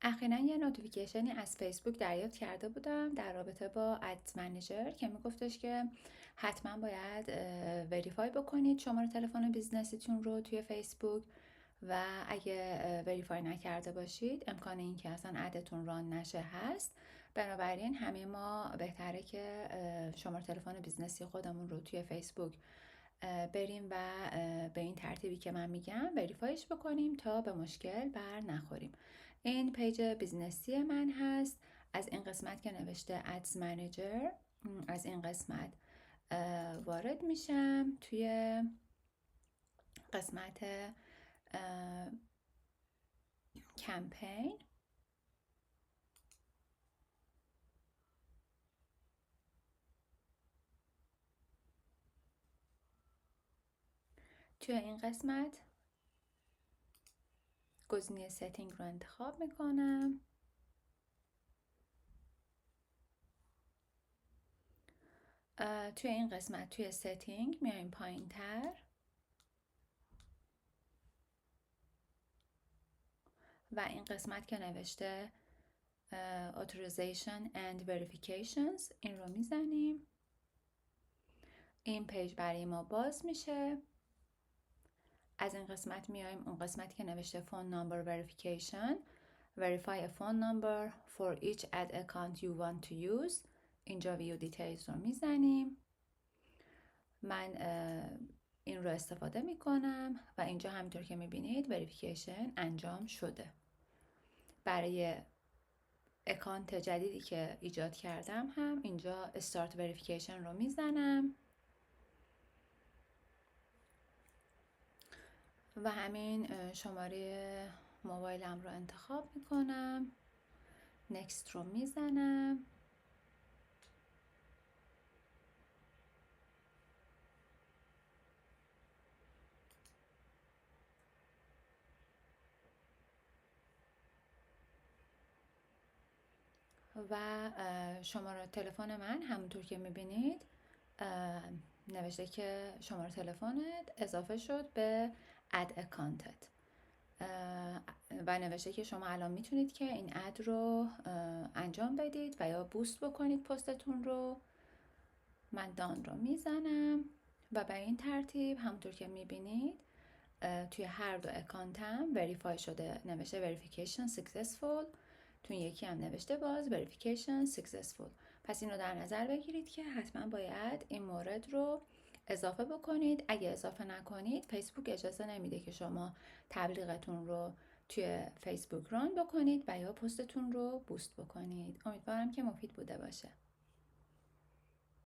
اخیراً یه نوتیفیکیشنی از فیسبوک دریافت کرده بودم در رابطه با ادز منیجر که میگفتش که حتما باید وریفای بکنید شماره تلفن بیزنسیتون رو توی فیسبوک و اگه وریفای نکرده باشید امکان این که اصلا ادتون ران نشه هست. بنابراین همه ما بهتره که شماره تلفن بیزنسی خودمون رو توی فیسبوک بریم و به این ترتیبی که من میگم وریفایش بکنیم تا به مشکل بر نخوریم. این پیج بیزنسی من هست. از این قسمت که نوشته ادز منیجر، از این قسمت وارد میشم توی قسمت کمپین. توی این قسمت گزینه ستینگ رو انتخاب میکنم. توی این قسمت توی ستینگ میایم پایین تر و این قسمت که نوشته authorization and verifications این رو میزنیم. این پیج برای ما باز میشه. از این قسمت میایم اون قسمت که نوشته phone number verification. verify a phone number for each ad account you want to use. اینجا view details رو میزنیم. من این رو استفاده میکنم و اینجا همینطور که میبینید verification انجام شده. برای اکانت جدیدی که ایجاد کردم هم اینجا start verification رو میزنم و همین شماره موبایلم رو انتخاب میکنم. next رو میزنم و شماره تلفن من همونطور که میبینید نوشته که شماره تلفنت اضافه شد به اد اکانتت و نوشته که شما الان میتونید که این اد رو انجام بدید و یا بوست بکنید پستتون رو. من دان رو میزنم و به این ترتیب همونطور که میبینید توی هر دو اکانتم وریفای شده، نوشته verification successful، توی یکی هم نوشته باز verification successful. پس این رو در نظر بگیرید که حتما باید این مورد رو اضافه بکنید. اگه اضافه نکنید فیسبوک اجازه نمیده که شما تبلیغتون رو توی فیسبوک ران بکنید و یا پستتون رو بوست بکنید. امیدوارم که مفید بوده باشه.